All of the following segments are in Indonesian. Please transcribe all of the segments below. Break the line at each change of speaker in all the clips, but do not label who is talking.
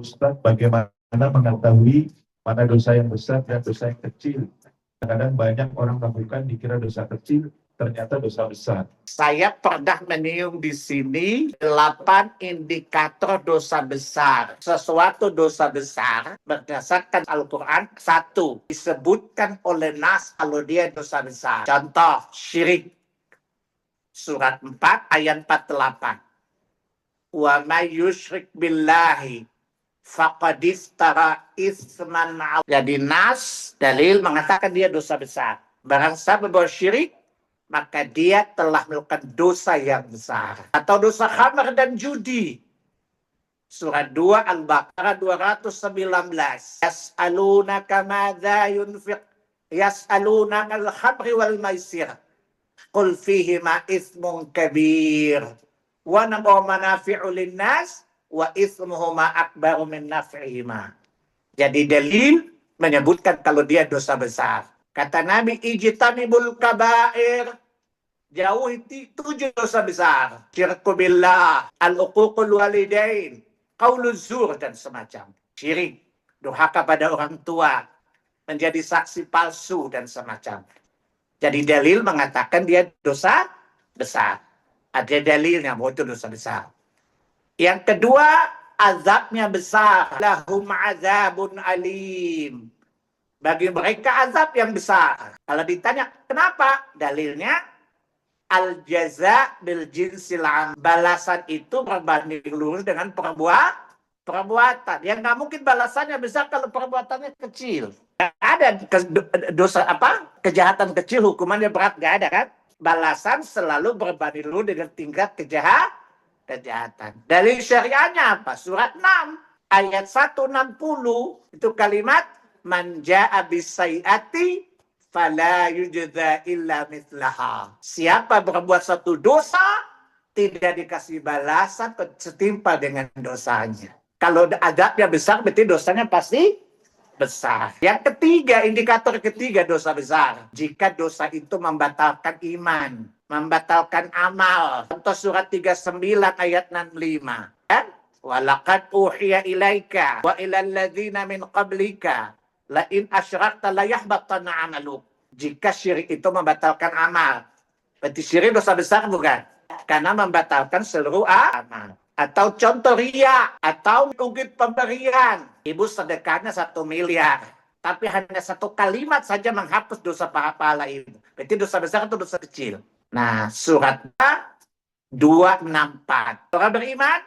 Ustaz, bagaimana mengetahui mana dosa yang besar dan dosa yang kecil? Kadang banyak orang melakukan dikira dosa kecil, ternyata dosa besar.
Saya pernah meniung di sini 8 indikator dosa besar. Sesuatu dosa besar berdasarkan Al-Quran, 1, disebutkan oleh Nas kalau dia dosa besar. Contoh, syirik. Surat 4 ayat 48. Wa may yusyrik billahi faqad iftara isman 'azima. Jadi Nas, dalil mengatakan dia dosa besar. Barang siapa berbuat syirik, maka dia telah melakukan dosa yang besar. Atau dosa khamar dan judi. Surat 2 Al-Baqarah 219. Yas'alunaka madza yunfiq. Yas'alunaka al-khamri wal maisir. Qul fihima ismun kabir. Wa manafi'u linnas wa ismuhuma akbaru min naf'ihima. Jadi dalil menyebutkan kalau dia dosa besar. Kata Nabi, ijtanibul kabair. Jauhi 7 dosa besar. Syirku billah, al-uququl walidain, qauluz zur, dan semacam. Syirik, durhaka pada orang tua, menjadi saksi palsu, dan semacam. Jadi dalil mengatakan dia dosa besar. Ada dalilnya bahwa itu dosa besar. Yang kedua, azabnya besar. Lahum azabun alim. Bagi mereka azab yang besar. Kalau ditanya kenapa? Dalilnya al-jaza bil jinsil am. Balasan itu berbanding lurus dengan perbuatan. Yang nggak mungkin balasannya besar kalau perbuatannya kecil. Nggak ada dosa kejahatan kecil hukumannya berat, nggak ada kan? Balasan selalu berbanding lurus dengan tingkat kejahatan. Dalil syariahnya apa? Surat 6 ayat 160 itu kalimat man jaa bisayati fala yujza illa mithlaha. Siapa berbuat satu dosa tidak dikasih balasan setimpal dengan dosanya. Kalau adabnya besar berarti dosanya pasti besar. Yang ketiga, indikator ketiga dosa besar. Jika dosa itu membatalkan iman, membatalkan amal. Contoh surat 39 ayat 65. Kan? Walaqad uhiya ilaika wa ilal ladzina min qablika la in asyrakta la yahbatanna 'amaluk. Jika syirik itu membatalkan amal. Berarti syirik dosa besar bukan? Karena membatalkan seluruh amal. Atau contoh riya, atau mungkin pemberian. Ibu sedekahnya 1 miliar. Tapi hanya 1 kalimat saja menghapus dosa pahala ibu. Berarti dosa besar atau dosa kecil? Nah, surat 264. Orang beriman,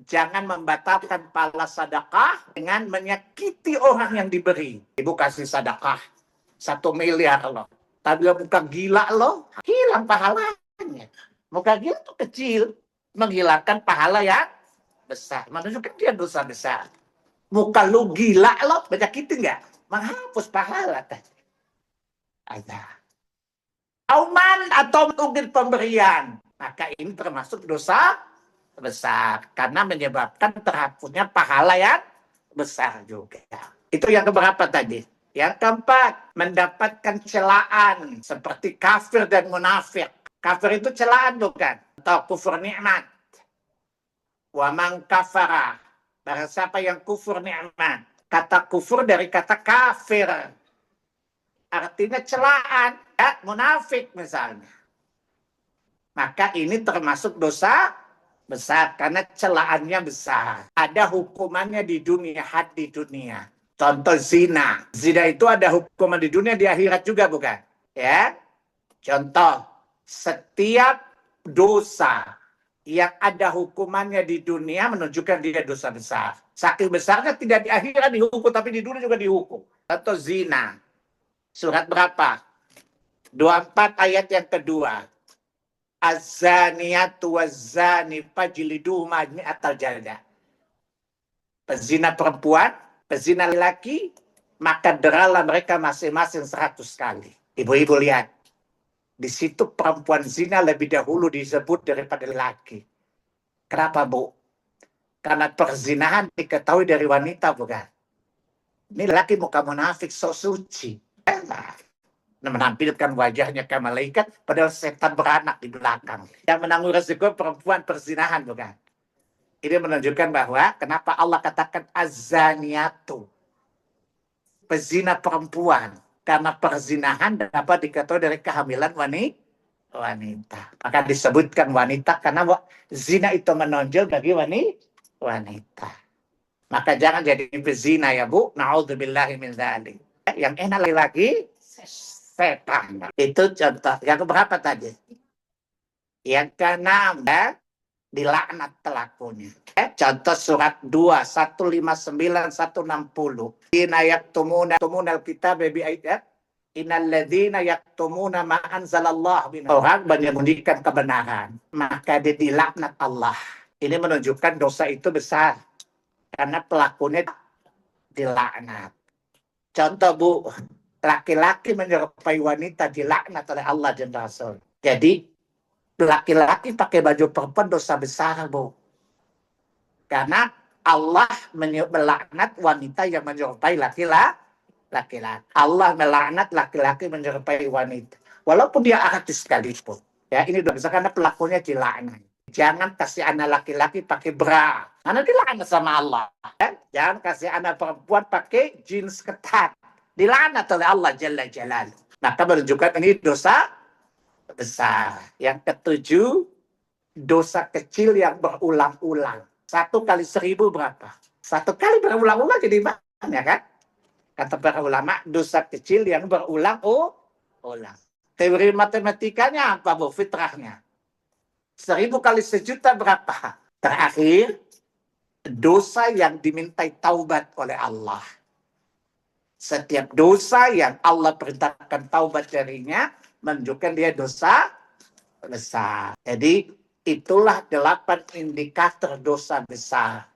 jangan membatalkan pahala sedekah dengan menyakiti orang yang diberi. Ibu kasih sedekah 1 miliar loh. Tapi muka gila loh, hilang pahalanya. Muka gila itu kecil. Menghilangkan pahala yang besar. Menunjukkan dia dosa besar. Muka lu gila lo, menyakiti nggak? Menghapus pahala tadi. Ada. Auman atau mungkin pemberian. Maka ini termasuk dosa besar. Karena menyebabkan terhapusnya pahala yang besar juga. Itu yang keberapa tadi? Yang keempat, mendapatkan celaan. Seperti kafir dan munafik. Kafir itu celaan bukan? Atau kufur nikmat. Wa man kafara. Barang siapa yang kufur nikmat. Kata kufur dari kata kafir. Artinya celaan. Ya, munafik misalnya. Maka ini termasuk dosa besar. Karena celaannya besar. Ada hukumannya di dunia. Had di dunia. Contoh zina. Zina itu ada hukuman di dunia, di akhirat juga bukan? Ya. Contoh. Setiap dosa yang ada hukumannya di dunia menunjukkan dia dosa besar. Saking besarnya tidak di akhirat dihukum, tapi di dunia juga dihukum. Atau zina. Surat berapa? 24 ayat yang kedua. Az-zaniyatu waz-zani fajliduhuma mi'atal jaldah. Pezina perempuan, pezina laki, maka deralah mereka masing-masing 100 kali. Ibu-ibu lihat. Di situ perempuan zina lebih dahulu disebut daripada laki. Kenapa, Bu? Karena perzinahan diketahui dari wanita, bukan? Ini laki muka munafik, so suci. Menampilkan wajahnya kayak malaikat, padahal setan beranak di belakang. Yang menanggung resiko perempuan perzinahan, bukan? Ini menunjukkan bahwa kenapa Allah katakan az-zaniyatu, pezina perempuan. Karena perzinahan dapat diketahui dari kehamilan wanita. Maka disebutkan wanita karena zina itu menonjol bagi wanita. Maka jangan jadi pezina ya Bu. Na'udzubillahi min dzalik. Yang enak lagi setan. Itu contoh. Yang keberapa tadi? Yang keenam ya, dilaknat pelakunya. Contoh surat 2, 159, 160. Inna yaktumunal kitab bi ayat. Innal ladzina yaktumuna ma anzalallah. Orang menyembunyikan kebenaran, maka dia dilaknat Allah. Ini menunjukkan dosa itu besar karena pelakunya dilaknat. Contoh Bu, laki-laki menyerupai wanita dilaknat oleh Allah dan Rasul. Jadi laki-laki pakai baju perempuan dosa besar Bu. Karena Allah melaknat wanita yang menyerupai laki-laki. Allah melaknat laki-laki menyerupai wanita. Walaupun dia artis sekalipun. Ya, ini dosa karena pelakunya dilaknat. Jangan kasih anak laki-laki pakai bra. Karena dilaknat sama Allah. Ya? Jangan kasih anak perempuan pakai jeans ketat. Dilaknat oleh Allah Jalla Jalaluhu. Maka menunjukkan ini dosa besar. Yang ketujuh, dosa kecil yang berulang-ulang. 1 kali 1000 berapa? 1 kali berulang-ulang jadi banyak kan? Kata para ulama, dosa kecil yang berulang-ulang. Teori matematikanya apa Bu? Fitrahnya. 1000 kali 1.000.000 berapa? Terakhir, dosa yang dimintai taubat oleh Allah. Setiap dosa yang Allah perintahkan taubat darinya, menunjukkan dia dosa besar. Jadi itulah 8 indikator dosa besar.